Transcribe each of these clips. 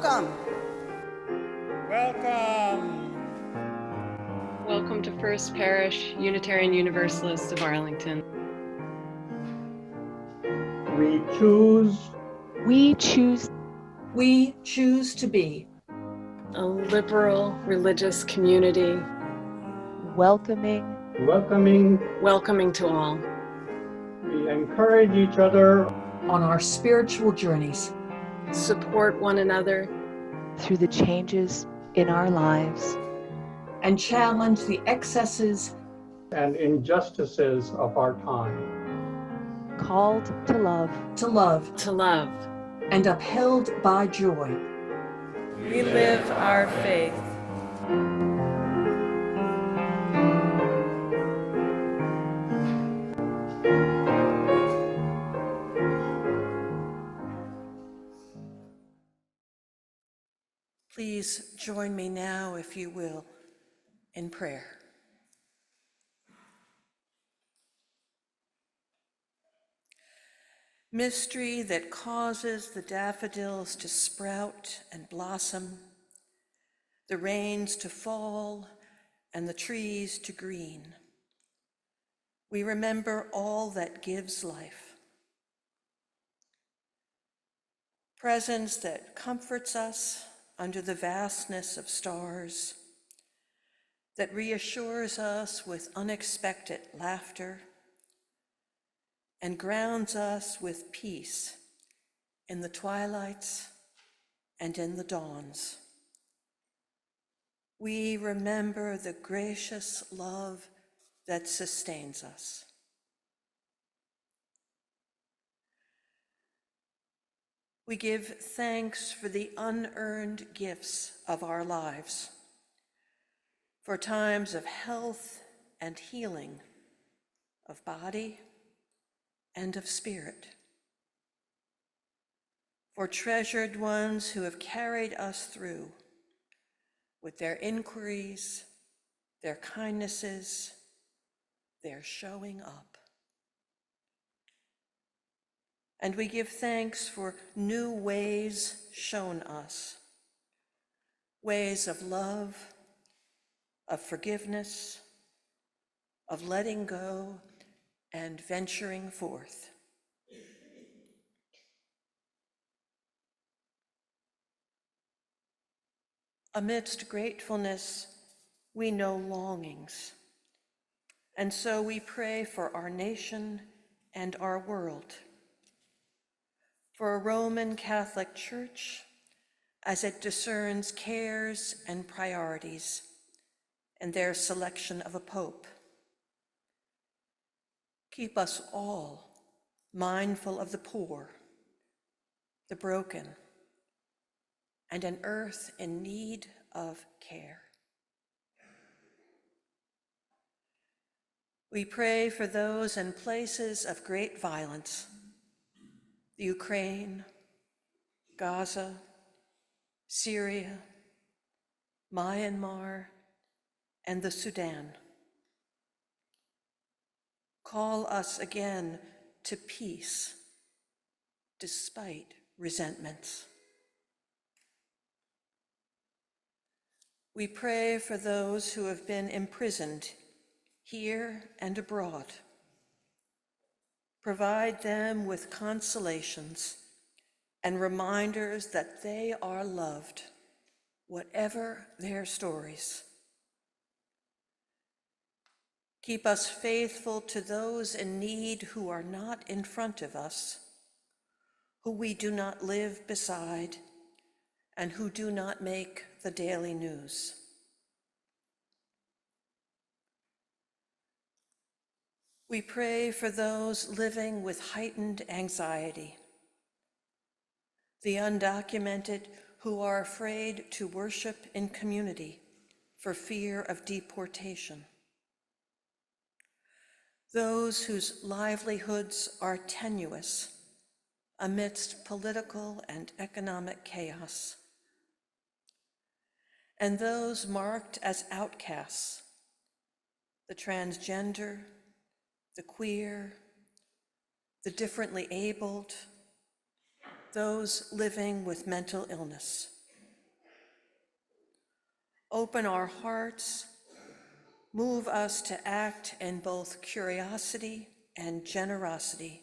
Welcome. Welcome. Welcome to First Parish, Unitarian Universalist of Arlington. We choose. We choose. We choose to be A liberal religious community. Welcoming. Welcoming to all. We encourage each other on our spiritual journeys. Support one another through the changes in our lives. And challenge the excesses and injustices of our time. Called to love. To love. To love. And upheld by joy. We live our faith. Please join me now, if you will, in prayer. Mystery that causes the daffodils to sprout and blossom, the rains to fall, and the trees to green. We remember all that gives life. Presence that comforts us under the vastness of stars, that reassures us with unexpected laughter, and grounds us with peace in the twilights and in the dawns. We remember the gracious love that sustains us. We give thanks for the unearned gifts of our lives, for times of health and healing, of body and of spirit, for treasured ones who have carried us through with their inquiries, their kindnesses, their showing up. And we give thanks for new ways shown us, ways of love, of forgiveness, of letting go and venturing forth. Amidst gratefulness, we know longings, and so we pray for our nation and our world, for a Roman Catholic Church as it discerns cares and priorities in their selection of a pope. Keep us all mindful of the poor, the broken, and an earth in need of care. We pray for those in places of great violence, the Ukraine, Gaza, Syria, Myanmar, and the Sudan. Call us again to peace, despite resentments. We pray for those who have been imprisoned here and abroad. Provide them with consolations and reminders that they are loved, whatever their stories. Keep us faithful to those in need who are not in front of us, who we do not live beside, and who do not make the daily news. We pray for those living with heightened anxiety, the undocumented who are afraid to worship in community for fear of deportation, those whose livelihoods are tenuous amidst political and economic chaos, and those marked as outcasts, the transgender, the queer, the differently abled, those living with mental illness. open our hearts, move us to act in both curiosity and generosity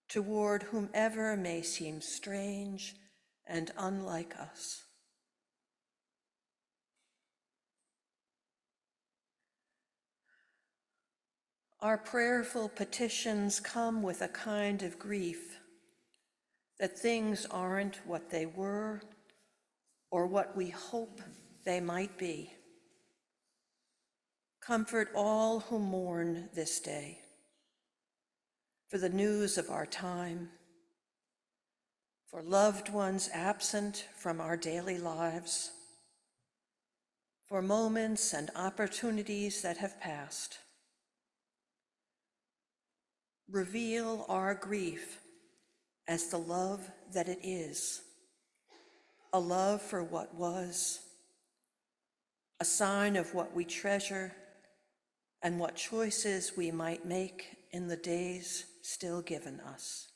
toward whomever may seem strange and unlike us. Our prayerful petitions come with a kind of grief that things aren't what they were or what we hope they might be. Comfort all who mourn this day for the news of our time, for loved ones absent from our daily lives, for moments and opportunities that have passed. Reveal our grief as the love that it is, a love for what was, a sign of what we treasure and what choices we might make in the days still given us.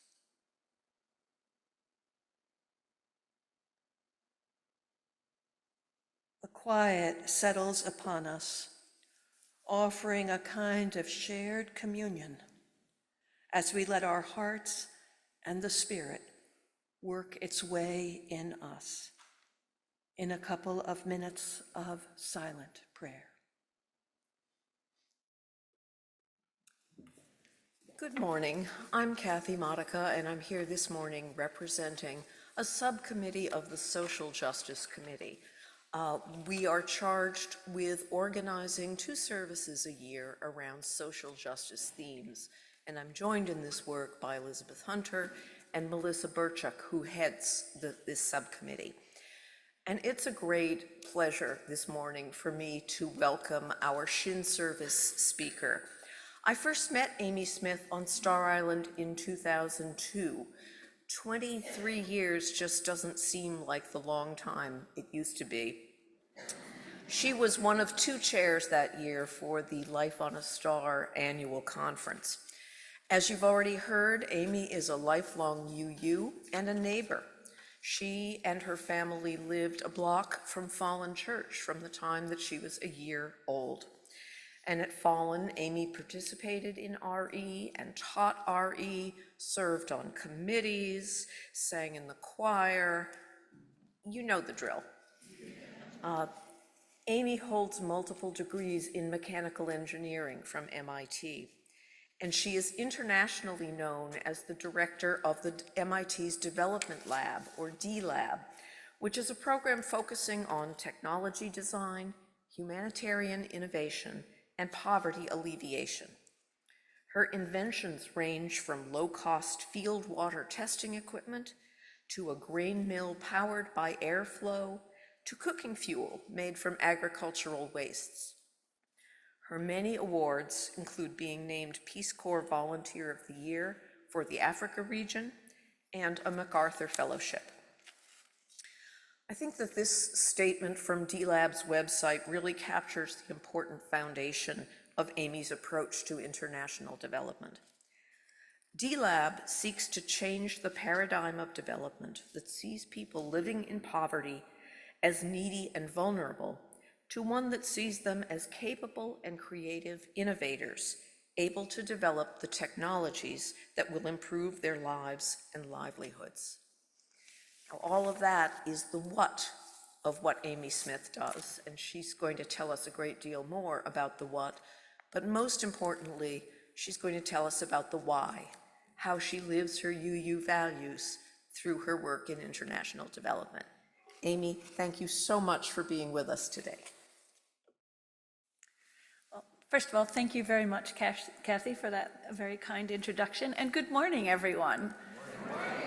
A quiet settles upon us, offering a kind of shared communion as we let our hearts and the Spirit work its way in us in a couple of minutes of silent prayer. Good morning. I'm Kathy Marta, and I'm here this morning representing a subcommittee of the Social Justice Committee. We are charged with organizing 2 services a year around social justice themes, and I'm joined in this work by Elizabeth Hunter and Melissa Burchuk, who heads this subcommittee. And it's a great pleasure this morning for me to welcome our Shinn Service speaker. I first met Amy Smith on Star Island in 2002. 23 years just doesn't seem like the long time it used to be. She was one of 2 chairs that year for the Life on a Star annual conference. As you've already heard, Amy is a lifelong UU and a neighbor. She and her family lived a block from Follen Church from the time that she was a year old. And at Follen, Amy participated in RE and taught RE, served on committees, sang in the choir. You know the drill. Amy holds multiple degrees in mechanical engineering from MIT, and she is internationally known as the director of the MIT's Development Lab, or D-Lab, which is a program focusing on technology design, humanitarian innovation, and poverty alleviation. Her inventions range from low-cost field water testing equipment to a grain mill powered by airflow to cooking fuel made from agricultural wastes. Her many awards include being named Peace Corps Volunteer of the Year for the Africa region and a MacArthur Fellowship. I think that this statement from D-Lab's website really captures the important foundation of Amy's approach to international development. D-Lab seeks to change the paradigm of development that sees people living in poverty as needy and vulnerable to one that sees them as capable and creative innovators, able to develop the technologies that will improve their lives and livelihoods. Now, all of that is the what of what Amy Smith does, and she's going to tell us a great deal more about the what, but most importantly, she's going to tell us about the why, how she lives her UU values through her work in international development. Amy, thank you so much for being with us today. Well, first of all, thank you very much, Kathy, for that very kind introduction, and good morning, everyone. Good morning.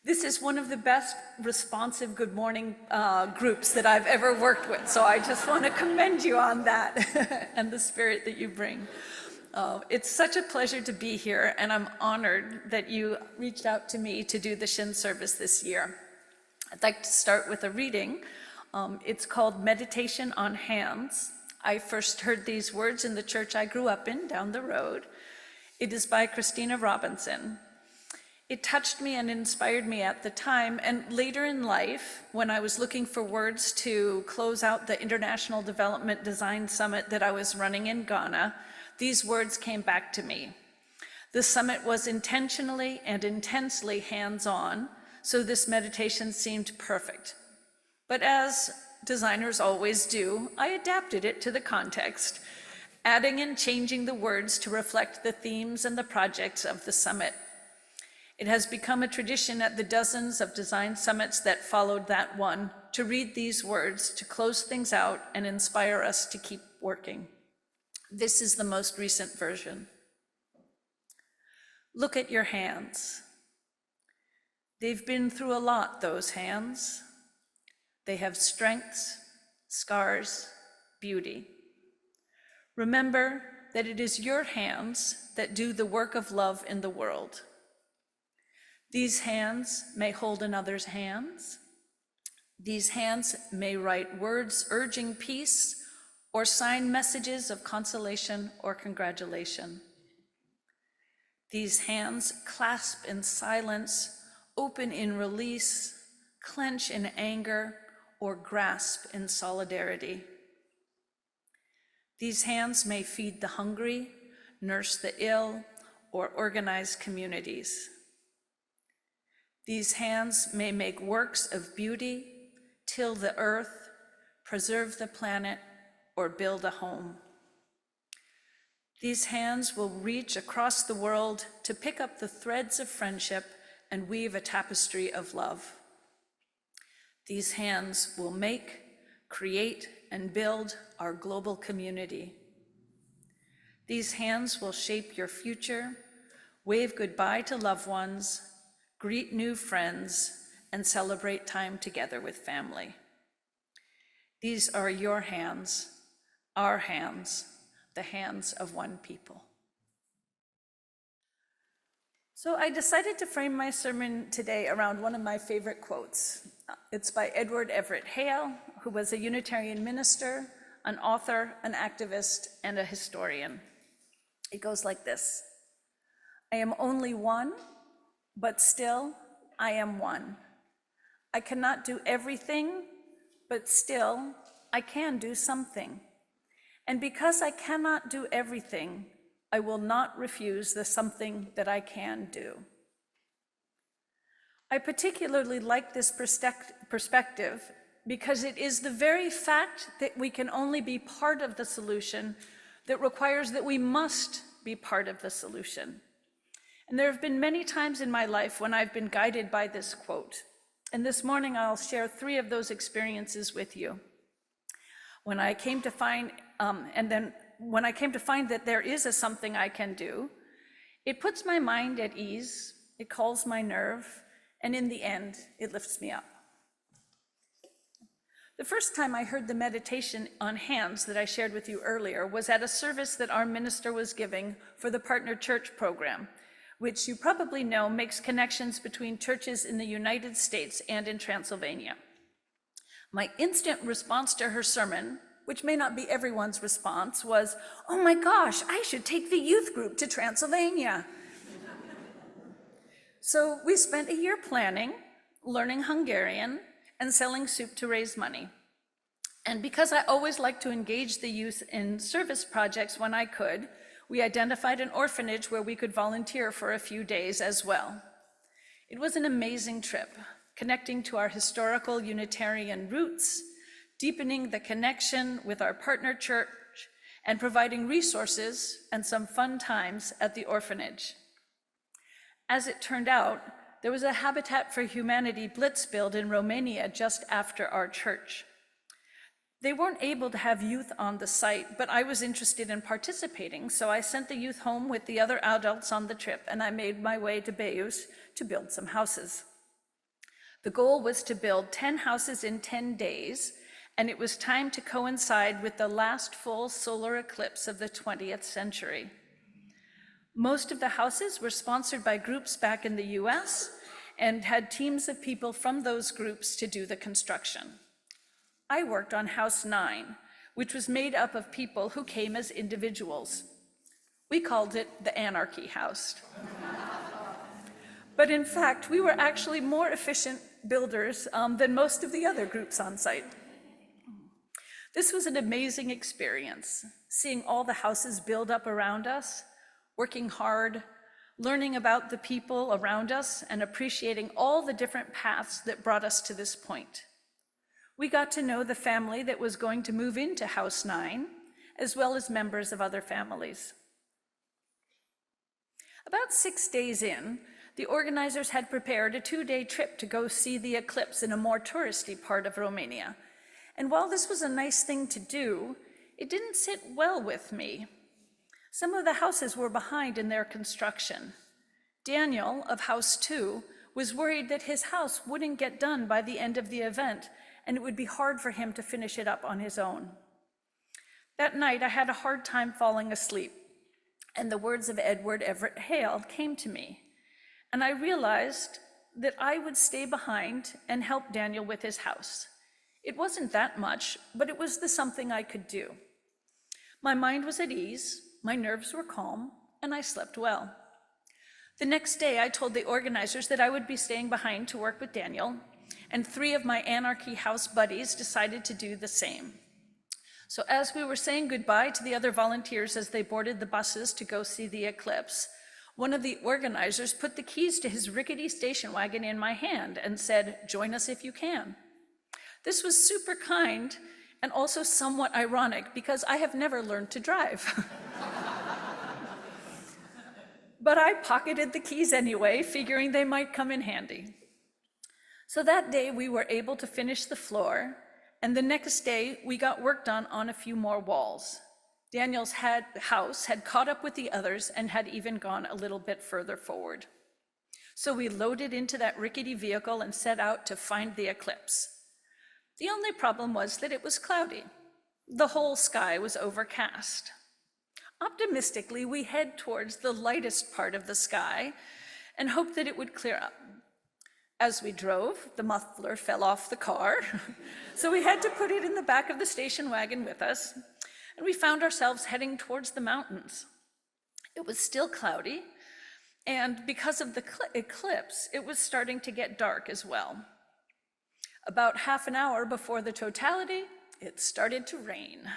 This is one of the best responsive good morning groups that I've ever worked with, so I just want to commend you on that and the spirit that you bring. It's such a pleasure to be here, and I'm honored that you reached out to me to do the Shinn service this year. I'd like to start with a reading. It's called Meditation on Hands. I first heard these words in the church I grew up in down the road. It is by Christina Robinson. It touched me and inspired me at the time, and later in life, when I was looking for words to close out the International Development Design Summit that I was running in Ghana, these words came back to me. The summit was intentionally and intensely hands-on, so this meditation seemed perfect. But as designers always do, I adapted it to the context, adding and changing the words to reflect the themes and the projects of the summit. It has become a tradition at the dozens of design summits that followed that one to read these words to close things out and inspire us to keep working. This is the most recent version. Look at your hands. They've been through a lot, those hands. They have strengths, scars, beauty. Remember that it is your hands that do the work of love in the world. These hands may hold another's hands. These hands may write words urging peace or sign messages of consolation or congratulation. These hands clasp in silence, open in release, clench in anger, or grasp in solidarity. These hands may feed the hungry, nurse the ill, or organize communities. These hands may make works of beauty, till the earth, preserve the planet, or build a home. These hands will reach across the world to pick up the threads of friendship and weave a tapestry of love. These hands will make, create, and build our global community. These hands will shape your future, wave goodbye to loved ones, greet new friends, and celebrate time together with family. These are your hands, our hands, the hands of one people. So I decided to frame my sermon today around one of my favorite quotes. It's by Edward Everett Hale, who was a Unitarian minister, an author, an activist, and a historian. It goes like this: I am only one, but still I am one. I cannot do everything, but still I can do something. And because I cannot do everything, I will not refuse the something that I can do. I particularly like this perspective because it is the very fact that we can only be part of the solution that requires that we must be part of the solution. And there have been many times in my life when I've been guided by this quote. And this morning I'll share 3 of those experiences with you. When I came to find that there is a something I can do, it puts my mind at ease, it calms my nerve, and in the end, it lifts me up. The first time I heard the meditation on hands that I shared with you earlier was at a service that our minister was giving for the Partner Church program, which you probably know makes connections between churches in the United States and in Transylvania. My instant response to her sermon, which may not be everyone's response, was, "Oh my gosh, I should take the youth group to Transylvania." So we spent a year planning, learning Hungarian, and selling soup to raise money. And because I always like to engage the youth in service projects when I could, we identified an orphanage where we could volunteer for a few days as well. It was an amazing trip, connecting to our historical Unitarian roots, deepening the connection with our partner church, and providing resources and some fun times at the orphanage. As it turned out, there was a Habitat for Humanity blitz build in Romania just after our church. They weren't able to have youth on the site, but I was interested in participating, so I sent the youth home with the other adults on the trip, and I made my way to Bayeux to build some houses. The goal was to build 10 houses in 10 days, and it was timed to coincide with the last full solar eclipse of the 20th century. Most of the houses were sponsored by groups back in the US and had teams of people from those groups to do the construction. I worked on House 9, which was made up of people who came as individuals. We called it the Anarchy House. But in fact, we were actually more efficient builders than most of the other groups on site. This was an amazing experience, seeing all the houses build up around us, working hard, learning about the people around us, and appreciating all the different paths that brought us to this point. We got to know the family that was going to move into House 9, as well as members of other families. About 6 days in, the organizers had prepared a 2-day trip to go see the eclipse in a more touristy part of Romania. And while this was a nice thing to do, it didn't sit well with me. Some of the houses were behind in their construction. Daniel of House 2 was worried that his house wouldn't get done by the end of the event, and it would be hard for him to finish it up on his own. That night, I had a hard time falling asleep, and the words of Edward Everett Hale came to me, and I realized that I would stay behind and help Daniel with his house. It wasn't that much, but it was the something I could do. My mind was at ease, my nerves were calm, and I slept well. The next day, I told the organizers that I would be staying behind to work with Daniel, and 3 of my Anarchy House buddies decided to do the same. So as we were saying goodbye to the other volunteers as they boarded the buses to go see the eclipse, one of the organizers put the keys to his rickety station wagon in my hand and said, "Join us if you can." This was super kind and also somewhat ironic because I have never learned to drive. But I pocketed the keys anyway, figuring they might come in handy. So that day we were able to finish the floor, and the next day we got work done on a few more walls. Daniel's house had caught up with the others and had even gone a little bit further forward. So we loaded into that rickety vehicle and set out to find the eclipse. The only problem was that it was cloudy. The whole sky was overcast. Optimistically, we head towards the lightest part of the sky and hope that it would clear up. As we drove, the muffler fell off the car, so we had to put it in the back of the station wagon with us, and we found ourselves heading towards the mountains. It was still cloudy, and because of the eclipse, it was starting to get dark as well. About half an hour before the totality, it started to rain.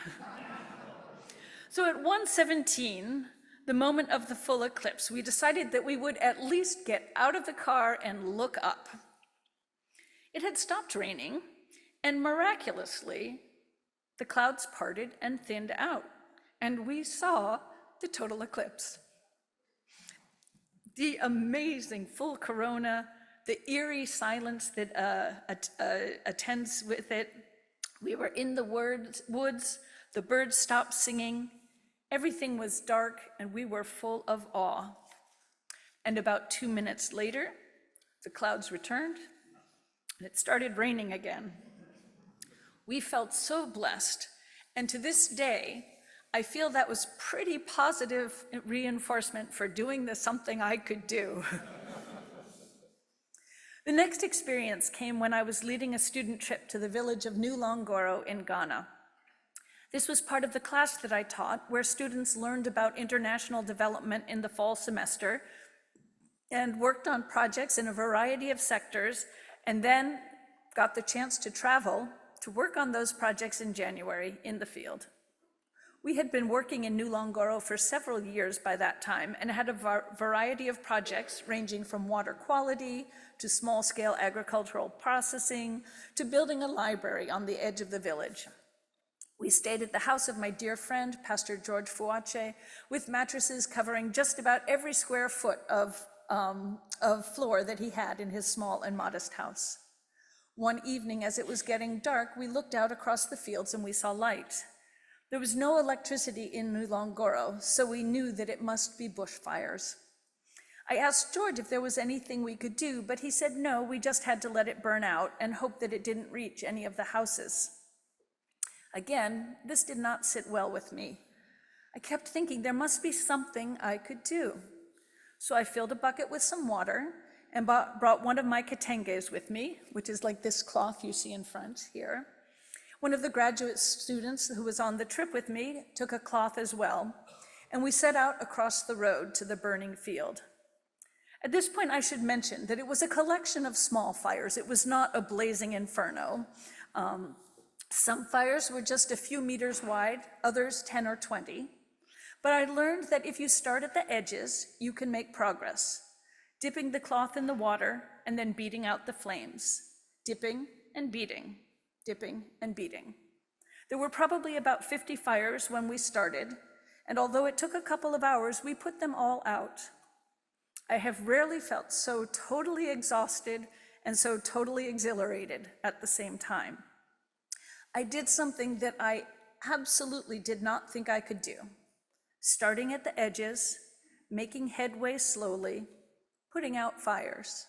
So at 1:17, the moment of the full eclipse, we decided that we would at least get out of the car and look up. It had stopped raining, and miraculously, the clouds parted and thinned out, and we saw the total eclipse. The amazing full corona, the eerie silence that attends with it. We were in the woods, the birds stopped singing, everything was dark, and we were full of awe. And about 2 minutes later, the clouds returned, and it started raining again. We felt so blessed, and to this day, I feel that was pretty positive reinforcement for doing something I could do. The next experience came when I was leading a student trip to the village of New Longoro in Ghana. This was part of the class that I taught, where students learned about international development in the fall semester and worked on projects in a variety of sectors, and then got the chance to travel to work on those projects in January in the field. We had been working in New Longoro for several years by that time and had a variety of projects ranging from water quality to small-scale agricultural processing to building a library on the edge of the village. We stayed at the house of my dear friend, Pastor George Fuache, with mattresses covering just about every square foot of floor that he had in his small and modest house. One evening, as it was getting dark, we looked out across the fields and we saw light. There was no electricity in New Longoro, so we knew that it must be bushfires. I asked George if there was anything we could do, but he said no, we just had to let it burn out and hope that it didn't reach any of the houses. Again, this did not sit well with me. I kept thinking there must be something I could do. So I filled a bucket with some water and brought one of my ketenges with me, which is like this cloth you see in front here. One of the graduate students who was on the trip with me took a cloth as well, and we set out across the road to the burning field. At this point, I should mention that it was a collection of small fires. It was not a blazing inferno. Some fires were just a few meters wide, others 10 or 20. But I learned that if you start at the edges, you can make progress, dipping the cloth in the water and then beating out the flames, dipping and beating, dipping and beating. There were probably about 50 fires when we started, and although it took a couple of hours, we put them all out. I have rarely felt so totally exhausted and so totally exhilarated at the same time. I did something that I absolutely did not think I could do. Starting at the edges, making headway slowly, putting out fires.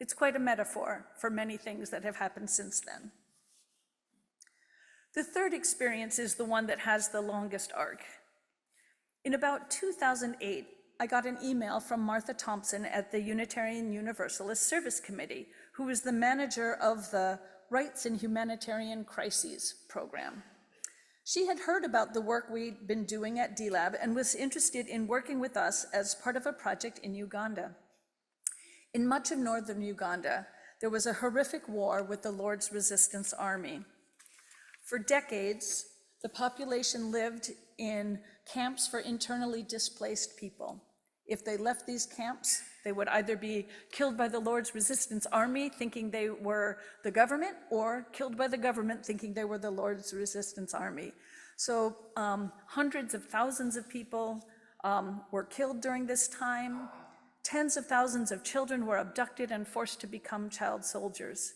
It's quite a metaphor for many things that have happened since then. The third experience is the one that has the longest arc. In about 2008, I got an email from Marta Thompson at the Unitarian Universalist Service Committee, who was the manager of the Rights in Humanitarian Crises program. She had heard about the work we'd been doing at D-Lab and was interested in working with us as part of a project in Uganda. In much of northern Uganda, there was a horrific war with the Lord's Resistance Army. For decades, the population lived in camps for internally displaced people. If they left these camps, they would either be killed by the Lord's Resistance Army thinking they were the government, or killed by the government thinking they were the Lord's Resistance Army. So hundreds of thousands of people were killed during this time. Tens of thousands of children were abducted and forced to become child soldiers.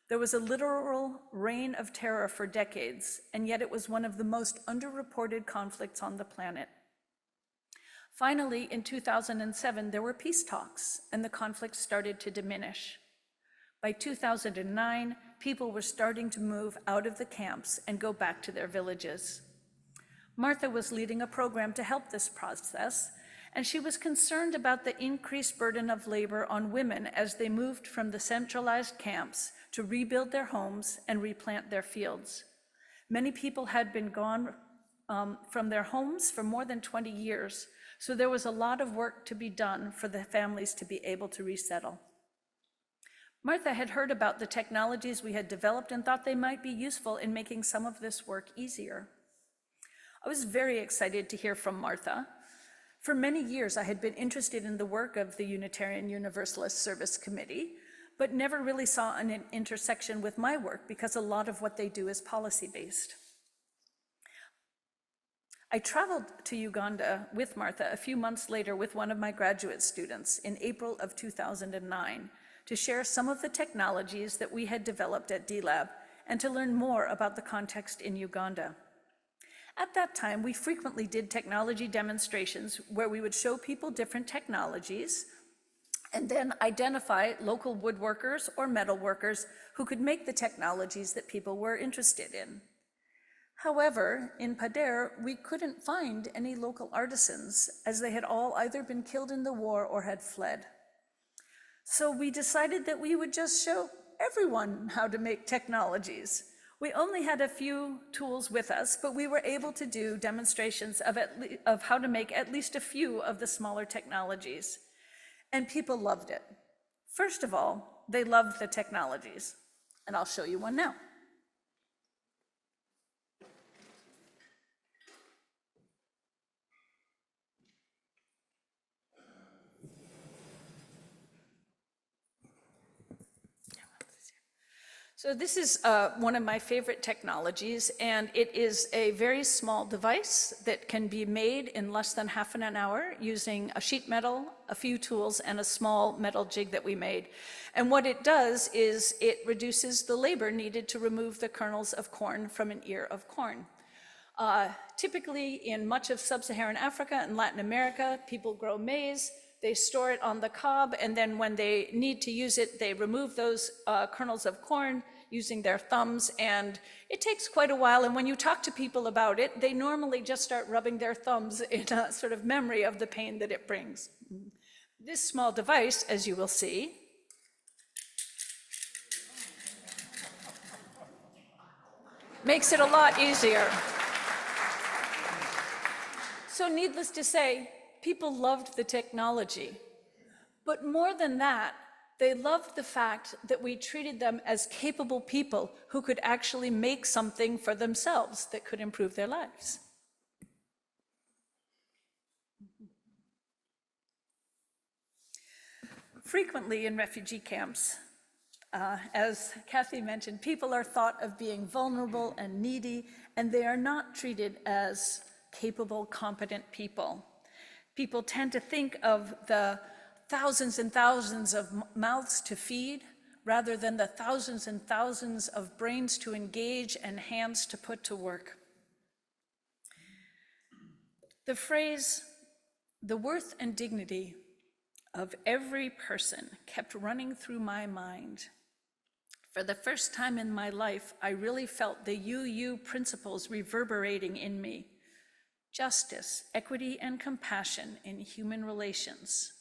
There was a literal reign of terror for decades, and yet it was one of the most underreported conflicts on the planet. Finally, in 2007, there were peace talks, and the conflict started to diminish. By 2009, people were starting to move out of the camps and go back to their villages. Martha was leading a program to help this process, and she was concerned about the increased burden of labor on women as they moved from the centralized camps to rebuild their homes and replant their fields. Many people had been gone from their homes for more than 20 years, so there was a lot of work to be done for the families to be able to resettle. Martha had heard about the technologies we had developed and thought they might be useful in making some of this work easier. I was very excited to hear from Martha. For many years, I had been interested in the work of the Unitarian Universalist Service Committee, but never really saw an intersection with my work because a lot of what they do is policy-based. I traveled to Uganda with Martha a few months later with one of my graduate students in April of 2009 to share some of the technologies that we had developed at D-Lab and to learn more about the context in Uganda. At that time, we frequently did technology demonstrations where we would show people different technologies and then identify local woodworkers or metalworkers who could make the technologies that people were interested in. However, in Pader, we couldn't find any local artisans as they had all either been killed in the war or had fled. So we decided that we would just show everyone how to make technologies. We only had a few tools with us, but we were able to do demonstrations of how to make at least a few of the smaller technologies. And people loved it. First of all, they loved the technologies. And I'll show you one now. So this is one of my favorite technologies, and it is a very small device that can be made in less than half an hour using a sheet metal, a few tools, and a small metal jig that we made. And what it does is it reduces the labor needed to remove the kernels of corn from an ear of corn. Typically, in much of sub-Saharan Africa and Latin America, people grow maize. They store it on the cob, and then when they need to use it, they remove those kernels of corn using their thumbs, and it takes quite a while. And when you talk to people about it, they normally just start rubbing their thumbs in a sort of memory of the pain that it brings. This small device, as you will see, makes it a lot easier. So needless to say, people loved the technology, But more than that, they loved the fact that we treated them as capable people who could actually make something for themselves that could improve their lives. Frequently in refugee camps, as Kathy mentioned, people are thought of being vulnerable and needy, and they are not treated as capable, competent people. People tend to think of the thousands and thousands of mouths to feed rather than the thousands and thousands of brains to engage and hands to put to work. The phrase, "the worth and dignity of every person," kept running through my mind. For the first time in my life, I really felt the UU principles reverberating in me. Justice, equity, and compassion in human relations.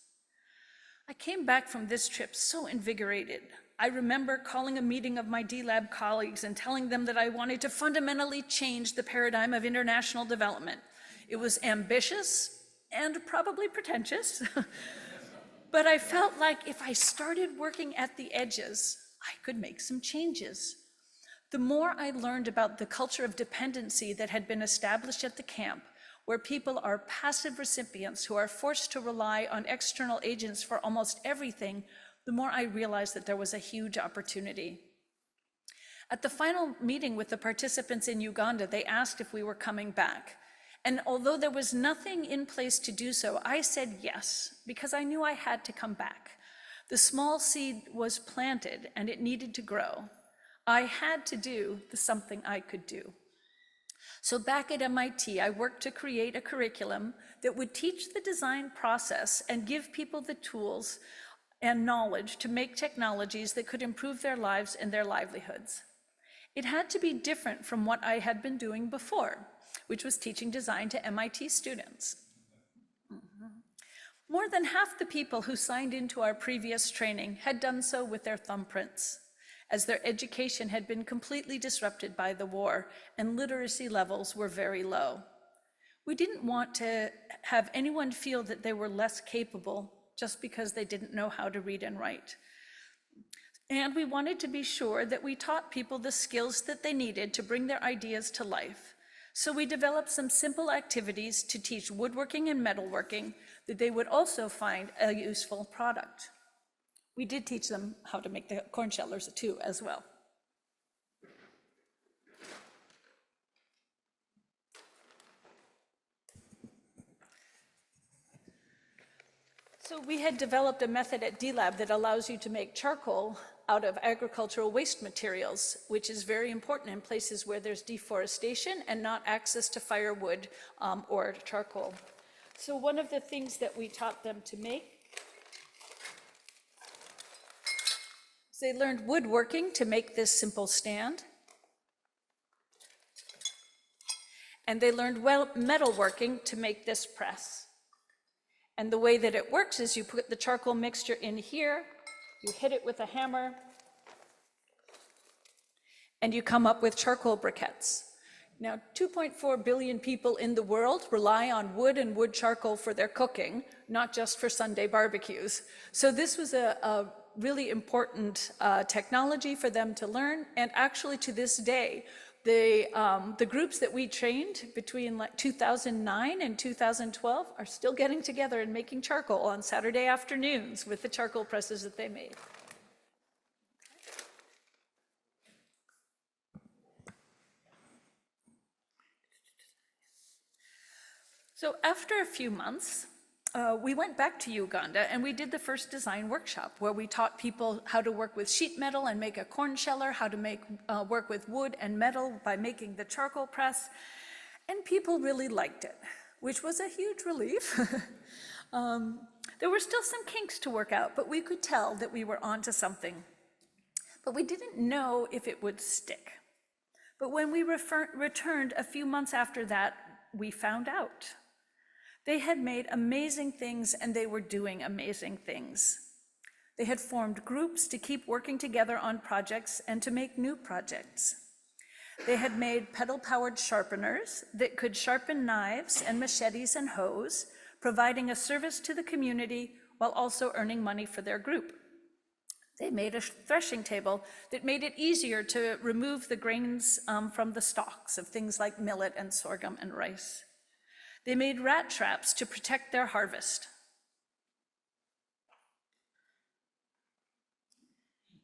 I came back from this trip so invigorated. I remember calling a meeting of my D-Lab colleagues and telling them that I wanted to fundamentally change the paradigm of international development. It was ambitious and probably pretentious, but I felt like if I started working at the edges, I could make some changes. The more I learned about the culture of dependency that had been established at the camp, where people are passive recipients who are forced to rely on external agents for almost everything, the more I realized that there was a huge opportunity. At the final meeting with the participants in Uganda, they asked if we were coming back. And although there was nothing in place to do so, I said yes, because I knew I had to come back. The small seed was planted and it needed to grow. I had to do the something I could do. So back at MIT, I worked to create a curriculum that would teach the design process and give people the tools and knowledge to make technologies that could improve their lives and their livelihoods. It had to be different from what I had been doing before, which was teaching design to MIT students. More than half the people who signed into our previous training had done so with their thumbprints, as their education had been completely disrupted by the war and literacy levels were very low. We didn't want to have anyone feel that they were less capable just because they didn't know how to read and write. And we wanted to be sure that we taught people the skills that they needed to bring their ideas to life. So we developed some simple activities to teach woodworking and metalworking that they would also find a useful product. We did teach them how to make the corn shellers too, as well. So we had developed a method at D-Lab that allows you to make charcoal out of agricultural waste materials, which is very important in places where there's deforestation and not access to firewood or charcoal. So one of the things that we taught them to make, they learned woodworking to make this simple stand. And they learned metalworking to make this press. And the way that it works is you put the charcoal mixture in here, you hit it with a hammer, and you come up with charcoal briquettes. Now, 2.4 billion people in the world rely on wood and wood charcoal for their cooking, not just for Sunday barbecues. So this was a really important technology for them to learn, and actually to this day, the groups that we trained between like 2009 and 2012 are still getting together and making charcoal on Saturday afternoons with the charcoal presses that they made. So after a few months, we went back to Uganda and we did the first design workshop where we taught people how to work with sheet metal and make a corn sheller, how to work with wood and metal by making the charcoal press, and people really liked it, which was a huge relief. There were still some kinks to work out, but we could tell that we were onto something. But we didn't know if it would stick. But when we returned a few months after that, we found out. They had made amazing things and they were doing amazing things. They had formed groups to keep working together on projects and to make new projects. They had made pedal-powered sharpeners that could sharpen knives and machetes and hoes, providing a service to the community while also earning money for their group. They made a threshing table that made it easier to remove the grains from the stalks of things like millet and sorghum and rice. They made rat traps to protect their harvest.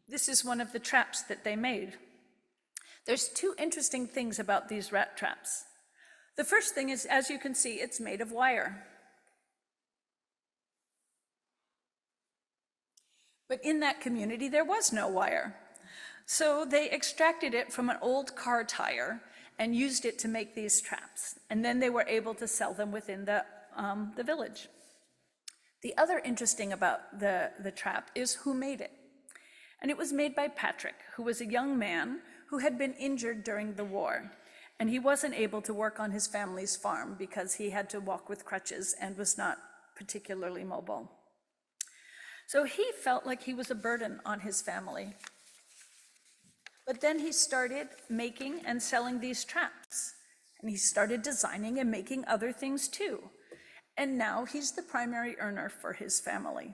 This is one of the traps that they made. There's two interesting things about these rat traps. The first thing is, as you can see, it's made of wire. But in that community, there was no wire. So they extracted it from an old car tire and used it to make these traps. And then they were able to sell them within the village. The other interesting about the trap is who made it. And it was made by Patrick, who was a young man who had been injured during the war. And he wasn't able to work on his family's farm because he had to walk with crutches and was not particularly mobile. So he felt like he was a burden on his family. But then he started making and selling these traps. And he started designing and making other things too. And now he's the primary earner for his family.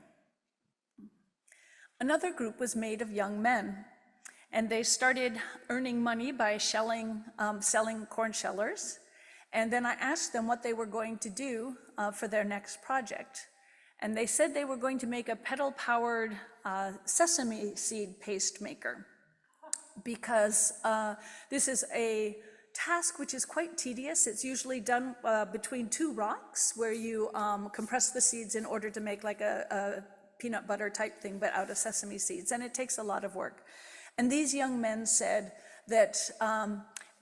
Another group was made of young men. And they started earning money by selling corn shellers. And then I asked them what they were going to do for their next project. And they said they were going to make a pedal-powered sesame seed paste maker, because this is a task which is quite tedious. It's usually done between two rocks, where you compress the seeds in order to make like a peanut butter type thing, but out of sesame seeds, and it takes a lot of work. And these young men said that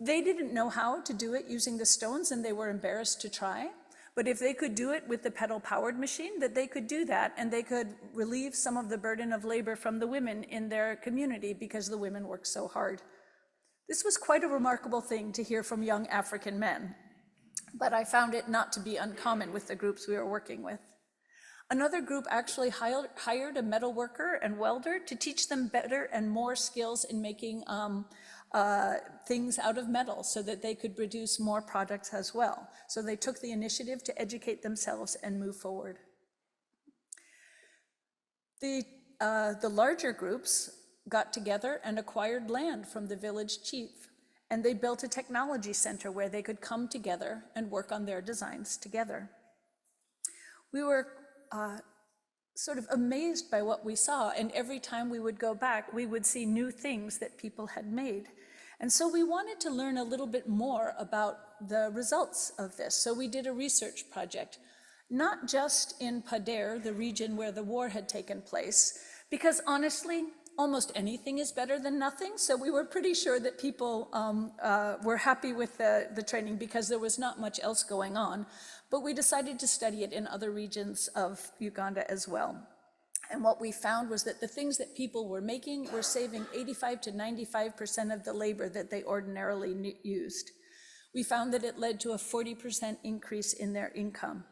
they didn't know how to do it using the stones, and they were embarrassed to try. But if they could do it with the pedal-powered machine, that they could do that, and they could relieve some of the burden of labor from the women in their community, because the women work so hard. This was quite a remarkable thing to hear from young African men, but I found it not to be uncommon with the groups we were working with. Another group actually hired a metal worker and welder to teach them better and more skills in making things out of metal, so that they could produce more products as well. So they took the initiative to educate themselves and move forward. The larger groups got together and acquired land from the village chief, and they built a technology center where they could come together and work on their designs together. We were sort of amazed by what we saw, and every time we would go back, we would see new things that people had made. And so we wanted to learn a little bit more about the results of this. So we did a research project, not just in Pader, the region where the war had taken place, because honestly, almost anything is better than nothing. So we were pretty sure that people were happy with the training, because there was not much else going on. But we decided to study it in other regions of Uganda as well. And what we found was that the things that people were making were saving 85 to 95% of the labor that they ordinarily used. We found that it led to a 40% increase in their income.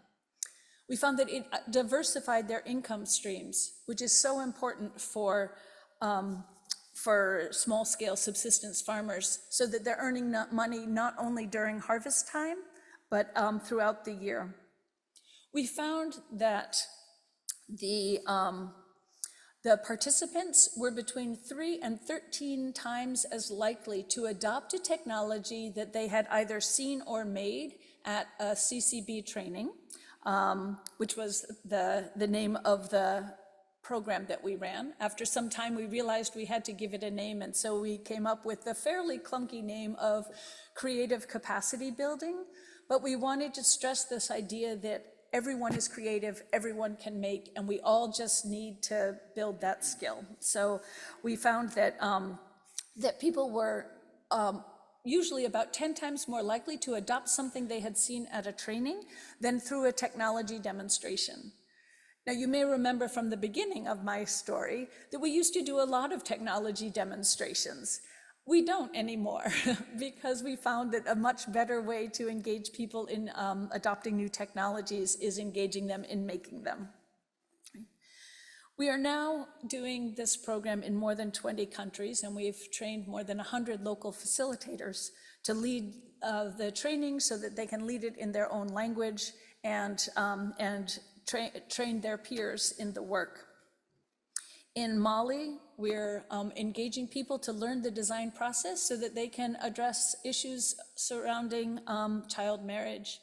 We found that it diversified their income streams, which is so important for small-scale subsistence farmers, so that they're earning money not only during harvest time, but throughout the year. We found that the participants were between 3 and 13 times as likely to adopt a technology that they had either seen or made at a CCB training, which was the name of the program that we ran. After some time, we realized we had to give it a name, and so we came up with the fairly clunky name of creative capacity building. But we wanted to stress this idea that everyone is creative, everyone can make, and we all just need to build that skill. So we found that, that people were usually about 10 times more likely to adopt something they had seen at a training than through a technology demonstration. Now, you may remember from the beginning of my story that we used to do a lot of technology demonstrations. We don't anymore, because we found that a much better way to engage people in adopting new technologies is engaging them in making them. We are now doing this program in more than 20 countries, and we've trained more than 100 local facilitators to lead the training so that they can lead it in their own language and train their peers in the work. In Mali, we're engaging people to learn the design process so that they can address issues surrounding child marriage.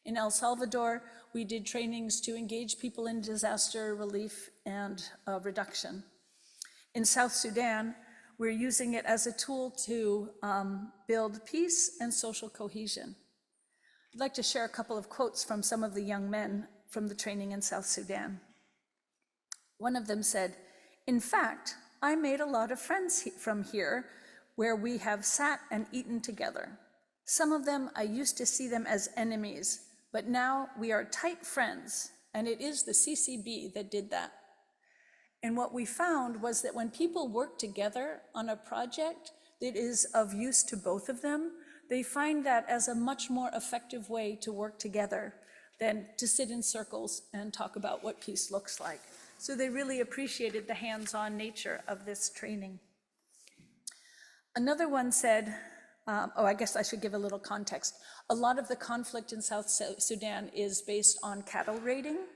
In El Salvador, we did trainings to engage people in disaster relief and reduction. In South Sudan, we're using it as a tool to build peace and social cohesion. I'd like to share a couple of quotes from some of the young men from the training in South Sudan. One of them said, "In fact, I made a lot of friends from here where we have sat and eaten together. Some of them, I used to see them as enemies, but now we are tight friends, and it is the CCB that did that." And what we found was that when people work together on a project that is of use to both of them, they find that as a much more effective way to work together than to sit in circles and talk about what peace looks like. So they really appreciated the hands-on nature of this training. Another one said, I guess I should give a little context. A lot of the conflict in South Sudan is based on cattle raiding.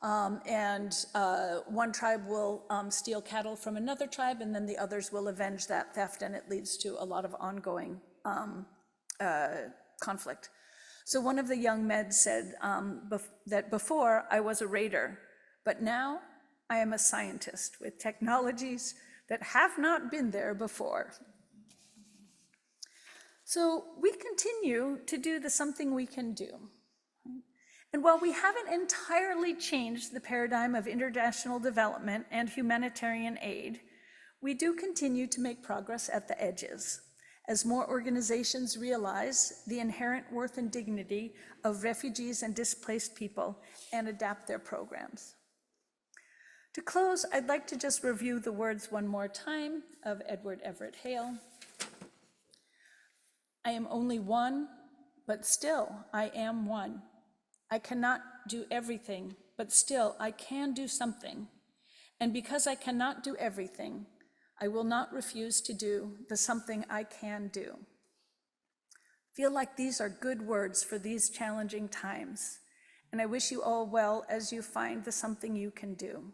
One tribe will steal cattle from another tribe, and then the others will avenge that theft, and it leads to a lot of ongoing conflict. So one of the young men said that before I was a raider, but now I am a scientist with technologies that have not been there before. So we continue to do the something we can do. And while we haven't entirely changed the paradigm of international development and humanitarian aid, we do continue to make progress at the edges, as more organizations realize the inherent worth and dignity of refugees and displaced people and adapt their programs. To close, I'd like to just review the words one more time of Edward Everett Hale. "I am only one, but still I am one. I cannot do everything, but still I can do something. And because I cannot do everything, I will not refuse to do the something I can do." Feel like these are good words for these challenging times, and I wish you all well as you find the something you can do.